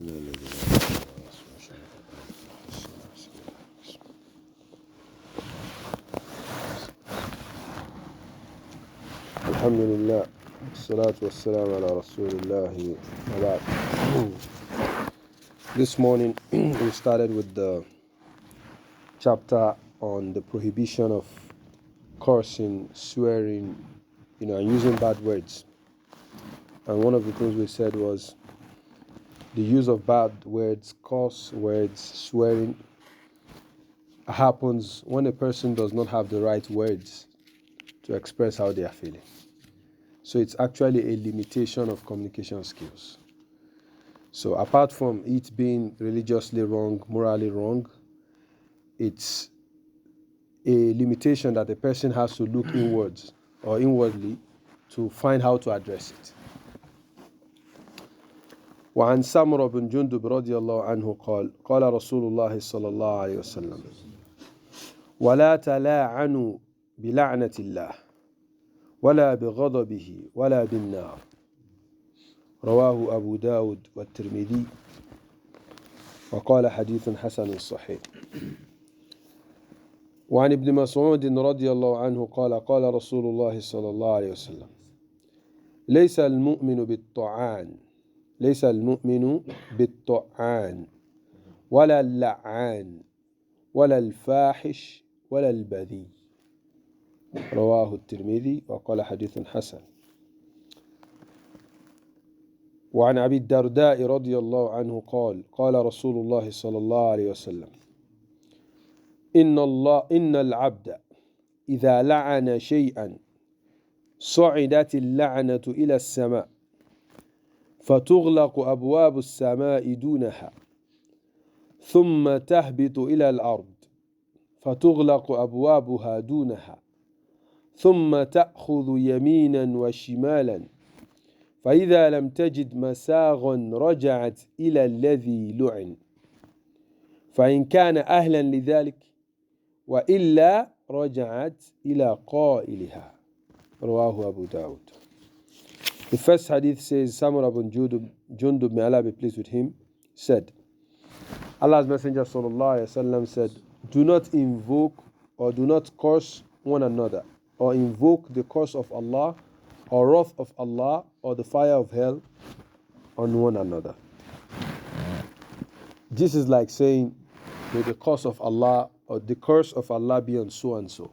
Alhamdulillah, salatu wassalam ala rasulillah wa ba'd. This morning we started with the chapter on the prohibition of cursing, swearing, and using bad words. And one of the things we said was the use of bad words, curse words, swearing happens when a person does not have the right words to express how they are feeling. So it's actually a limitation of communication skills. So apart from it being religiously wrong, morally wrong, it's a limitation that the person has to look inwards or inwardly to find how to address it. وعن سمرة بن جندب رضي الله عنه قال قال رسول الله صلى الله عليه وسلم ولا تلاعنوا بلعنة الله ولا بغضبه ولا بالنار رواه أبو داود والترمذي وقال حديث حسن صحيح. وعن ابن مسعود رضي الله عنه قال قال رسول الله صلى الله عليه وسلم ليس المؤمن بالطعان ولا اللعان ولا الفاحش ولا البذيء رواه الترمذي وقال حديث حسن. وعن أبي الدرداء رضي الله عنه قال قال رسول الله صلى الله عليه وسلم إن العبد إذا لعن شيئا صعدت اللعنة إلى السماء فتغلق أبواب السماء دونها ثم تهبط إلى الأرض فتغلق أبوابها دونها ثم تأخذ يمينا وشمالا فإذا لم تجد مساغا رجعت إلى الذي لعن فإن كان أهلا لذلك وإلا رجعت إلى قائلها رواه أبو داود. The first hadith says Samurah bin Jundub, may Allah be pleased with him, said Allah's Messenger sallallahu alaihi wasallam said, do not invoke or do not curse one another or invoke the curse of Allah or wrath of Allah or the fire of hell on one another. This is like saying, may the curse of Allah or the curse of Allah be on so and so,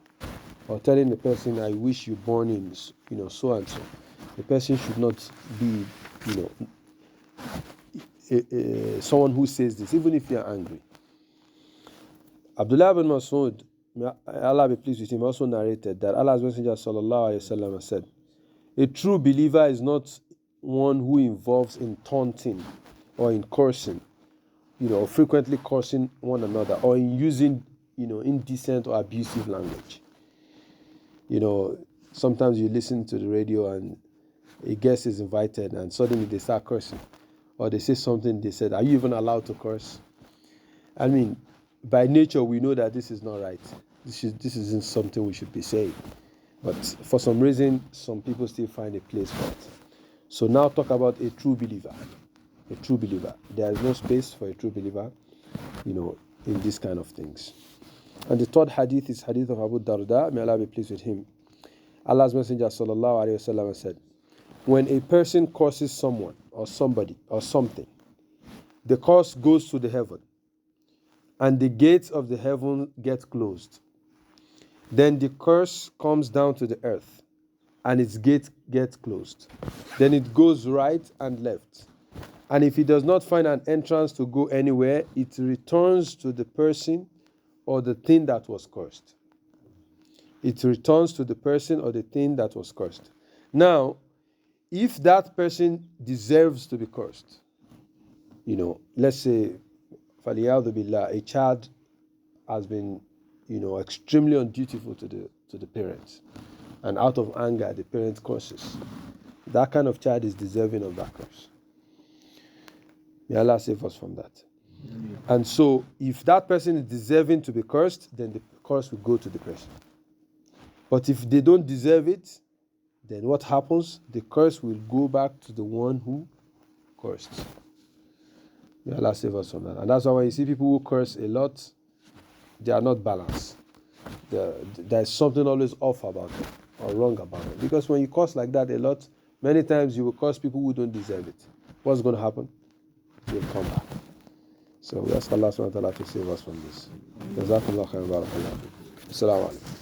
or telling the person, I wish you born in so and so. The person should not be someone who says this, even if you are angry. Abdullah bin Mas'ud, may Allah be pleased with him, also narrated that Allah's Messenger sallallahu alaihi wasallam said, a true believer is not one who involves in taunting or in cursing, or frequently cursing one another, or in using, indecent or abusive language. Sometimes you listen to the radio and a guest is invited and suddenly they start cursing, or they say something, they said, are you even allowed to curse? I mean, by nature we know that this is not right. This isn't something we should be saying. But for some reason, some people still find a place for it. So now talk about a true believer. A true believer. There is no space for a true believer, in these kind of things. And the third hadith is hadith of Abu Darda, may Allah be pleased with him. Allah's Messenger sallallahu alaihi wasallam said, when a person curses someone or somebody or something, the curse goes to the heaven, and the gates of the heaven get closed. Then the curse comes down to the earth, and its gate gets closed. Then it goes right and left. And if it does not find an entrance to go anywhere, it returns to the person or the thing that was cursed. It returns to the person or the thing that was cursed. Now, if that person deserves to be cursed, let's say, فَلِيَعُذُ بِاللَّهِ, a child has been, extremely undutiful to the parents, and out of anger, the parent curses. That kind of child is deserving of that curse. May Allah save us from that. Amen. And so, if that person is deserving to be cursed, then the curse will go to the person. But if they don't deserve it, then what happens? The curse will go back to the one who cursed. May Allah save us from that. And that's why when you see people who curse a lot, they are not balanced. There's something always off about them or wrong about them. Because when you curse like that a lot, many times you will curse people who don't deserve it. What's going to happen? You'll come back. So we ask Allah subhanahu wa ta'ala to save us from this. Jazakumullah khairan. Barakallahu. Assalamu alaikum.